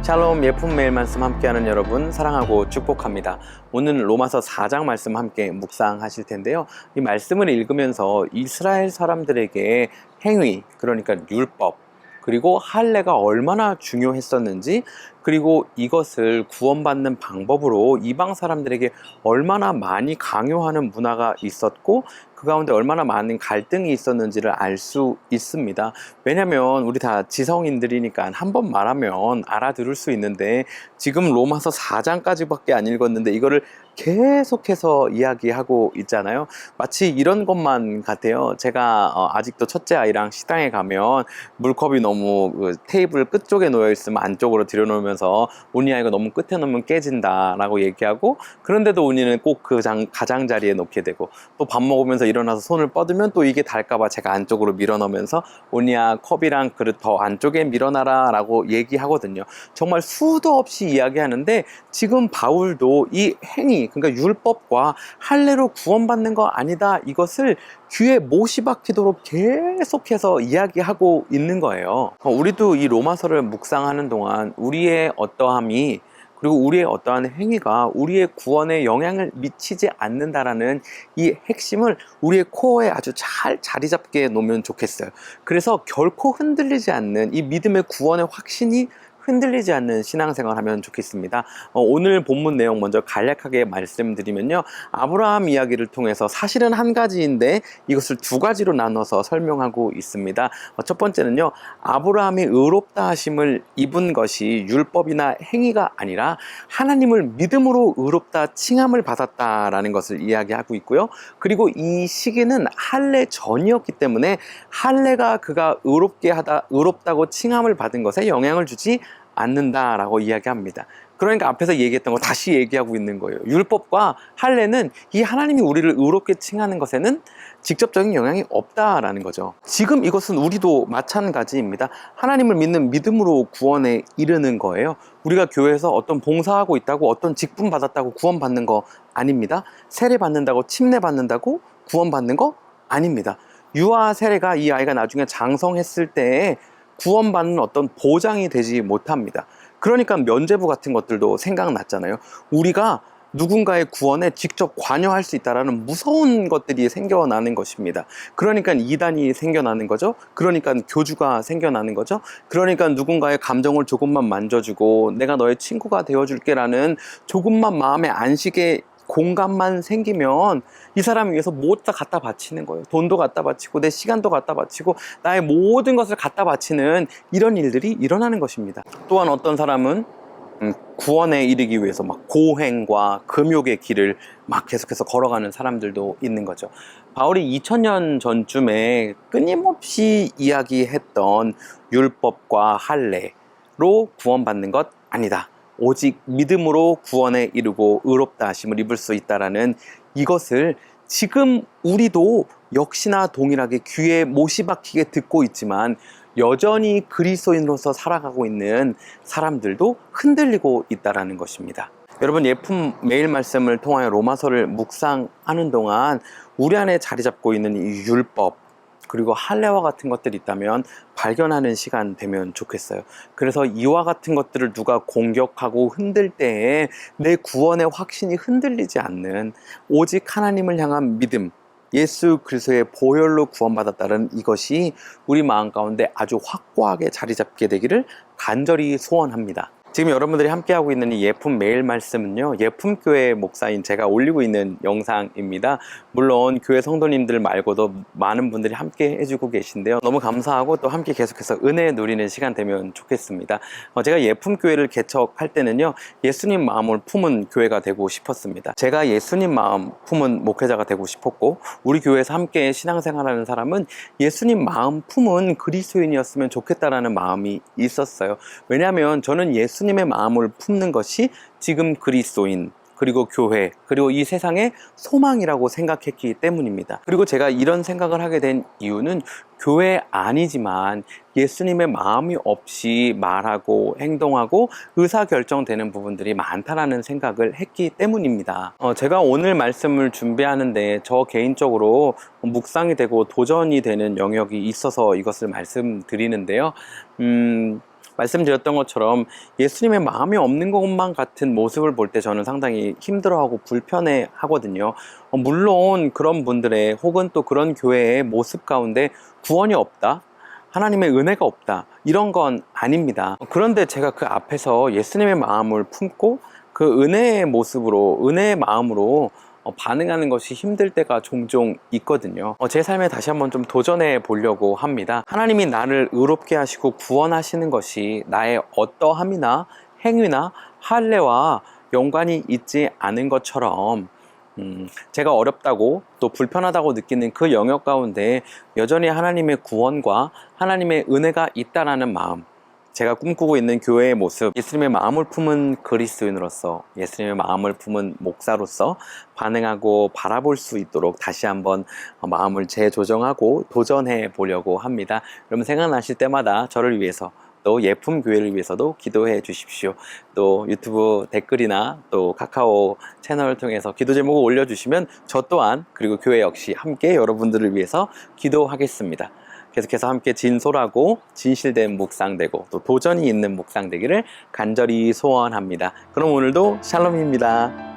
샬롬 예품 매일 말씀 함께하는 여러분 사랑하고 축복합니다. 오늘 로마서 4장 말씀 함께 묵상하실 텐데요. 이 말씀을 읽으면서 이스라엘 사람들에게 행위, 그러니까 율법, 그리고 할례가 얼마나 중요했었는지, 그리고 이것을 구원받는 방법으로 이방 사람들에게 얼마나 많이 강요하는 문화가 있었고 그 가운데 얼마나 많은 갈등이 있었는지를 알 수 있습니다. 왜냐면 우리 다 지성인들이니까 한 번 말하면 알아들을 수 있는데, 지금 로마서 4장까지밖에 안 읽었는데 이거를 계속해서 이야기하고 있잖아요. 마치 이런 것만 같아요. 제가 아직도 첫째 아이랑 식당에 가면 물컵이 너무 테이블 끝쪽에 놓여 있으면 안쪽으로 들여놓으면서 운이야 이거 너무 끝에 놓으면 깨진다 라고 얘기하고, 그런데도 운이는 꼭 그 가장자리에 놓게 되고, 또 밥 먹으면서 일어나서 손을 뻗으면 또 이게 닳을까봐 제가 안쪽으로 밀어 넣으면서 운이야 컵이랑 그릇 더 안쪽에 밀어놔라 라고 얘기하거든요. 정말 수도 없이 이야기하는데, 지금 바울도 이 행위, 그러니까 율법과 할례로 구원받는 거 아니다, 이것을 귀에 못이 박히도록 계속해서 이야기하고 있는 거예요. 우리도 이 로마서를 묵상하는 동안 우리의 어떠함이, 그리고 우리의 어떠한 행위가 우리의 구원에 영향을 미치지 않는다라는 이 핵심을 우리의 코어에 아주 잘 자리 잡게 놓으면 좋겠어요. 그래서 결코 흔들리지 않는 이 믿음의 구원의 확신이 흔들리지 않는 신앙생활 하면 좋겠습니다. 오늘 본문 내용 먼저 간략하게 말씀드리면요, 아브라함 이야기를 통해서 사실은 한 가지인데 이것을 두 가지로 나눠서 설명하고 있습니다. 첫 번째는요, 아브라함이 의롭다 하심을 입은 것이 율법이나 행위가 아니라 하나님을 믿음으로 의롭다 칭함을 받았다라는 것을 이야기하고 있고요. 그리고 이 시기는 할례 전이었기 때문에 할례가 그가 의롭다고 칭함을 받은 것에 영향을 주지 않는다라고 이야기합니다. 그러니까 앞에서 얘기했던 거 다시 얘기하고 있는 거예요. 율법과 할례는 이 하나님이 우리를 의롭게 칭하는 것에는 직접적인 영향이 없다라는 거죠. 지금 이것은 우리도 마찬가지입니다. 하나님을 믿는 믿음으로 구원에 이르는 거예요. 우리가 교회에서 어떤 봉사하고 있다고, 어떤 직분 받았다고 구원받는 거 아닙니다. 세례 받는다고, 침례 받는다고 구원받는 거 아닙니다. 유아 세례가 이 아이가 나중에 장성했을 때에 구원받는 어떤 보장이 되지 못합니다. 그러니까 면죄부 같은 것들도 생각났잖아요. 우리가 누군가의 구원에 직접 관여할 수 있다는 무서운 것들이 생겨나는 것입니다. 그러니까 이단이 생겨나는 거죠. 그러니까 교주가 생겨나는 거죠. 그러니까 누군가의 감정을 조금만 만져주고 내가 너의 친구가 되어줄게라는 조금만 마음의 안식의 공간만 생기면 이 사람을 위해서 모두 다 갖다 바치는 거예요. 돈도 갖다 바치고 내 시간도 갖다 바치고 나의 모든 것을 갖다 바치는 이런 일들이 일어나는 것입니다. 또한 어떤 사람은 구원에 이르기 위해서 막 고행과 금욕의 길을 막 계속해서 걸어가는 사람들도 있는 거죠. 바울이 2000년 전쯤에 끊임없이 이야기했던 율법과 할례로 구원받는 것 아니다, 오직 믿음으로 구원에 이르고 의롭다 하심을 입을 수 있다라는 이것을 지금 우리도 역시나 동일하게 귀에 못이 박히게 듣고 있지만, 여전히 그리스도인으로서 살아가고 있는 사람들도 흔들리고 있다라는 것입니다. 여러분, 예품 매일 말씀을 통하여 로마서를 묵상하는 동안 우리 안에 자리 잡고 있는 이 율법, 그리고 할례와 같은 것들이 있다면 발견하는 시간 되면 좋겠어요. 그래서 이와 같은 것들을 누가 공격하고 흔들 때에 내 구원의 확신이 흔들리지 않는 오직 하나님을 향한 믿음, 예수 그리스도의 보혈로 구원받았다는 이것이 우리 마음 가운데 아주 확고하게 자리 잡게 되기를 간절히 소원합니다. 지금 여러분들이 함께하고 있는 이 예품 매일 말씀은요, 예품교회 목사인 제가 올리고 있는 영상입니다. 물론 교회 성도님들 말고도 많은 분들이 함께 해주고 계신데요, 너무 감사하고 또 함께 계속해서 은혜 누리는 시간 되면 좋겠습니다. 제가 예품교회를 개척할 때는요, 예수님 마음을 품은 교회가 되고 싶었습니다. 제가 예수님 마음 품은 목회자가 되고 싶었고, 우리 교회에서 함께 신앙생활하는 사람은 예수님 마음 품은 그리스도인이었으면 좋겠다라는 마음이 있었어요. 왜냐하면 저는 예수님의 마음을 품는 것이 지금 그리스도인, 그리고 교회, 그리고 이 세상의 소망이라고 생각했기 때문입니다. 그리고 제가 이런 생각을 하게 된 이유는 교회 아니지만 예수님의 마음이 없이 말하고 행동하고 의사결정되는 부분들이 많다라는 생각을 했기 때문입니다. 제가 오늘 말씀을 준비하는데 저 개인적으로 묵상이 되고 도전이 되는 영역이 있어서 이것을 말씀드리는데요. 말씀드렸던 것처럼 예수님의 마음이 없는 것만 같은 모습을 볼 때 저는 상당히 힘들어하고 불편해 하거든요. 물론 그런 분들의 혹은 또 그런 교회의 모습 가운데 구원이 없다, 하나님의 은혜가 없다, 이런 건 아닙니다. 그런데 제가 그 앞에서 예수님의 마음을 품고 그 은혜의 모습으로, 은혜의 마음으로 반응하는 것이 힘들 때가 종종 있거든요. 제 삶에 다시 한번 좀 도전해 보려고 합니다. 하나님이 나를 의롭게 하시고 구원하시는 것이 나의 어떠함이나 행위나 할례와 연관이 있지 않은 것처럼 제가 어렵다고 또 불편하다고 느끼는 그 영역 가운데 여전히 하나님의 구원과 하나님의 은혜가 있다라는 마음, 제가 꿈꾸고 있는 교회의 모습, 예수님의 마음을 품은 그리스도인으로서, 예수님의 마음을 품은 목사로서 반응하고 바라볼 수 있도록 다시 한번 마음을 재조정하고 도전해 보려고 합니다. 여러분 생각나실 때마다 저를 위해서, 또 예품 교회를 위해서도 기도해 주십시오. 또 유튜브 댓글이나 또 카카오 채널을 통해서 기도 제목을 올려주시면 저 또한, 그리고 교회 역시 함께 여러분들을 위해서 기도하겠습니다. 계속해서 함께 진솔하고 진실된 묵상 되고 또 도전이 있는 묵상 되기를 간절히 소원합니다. 그럼 오늘도 샬롬입니다.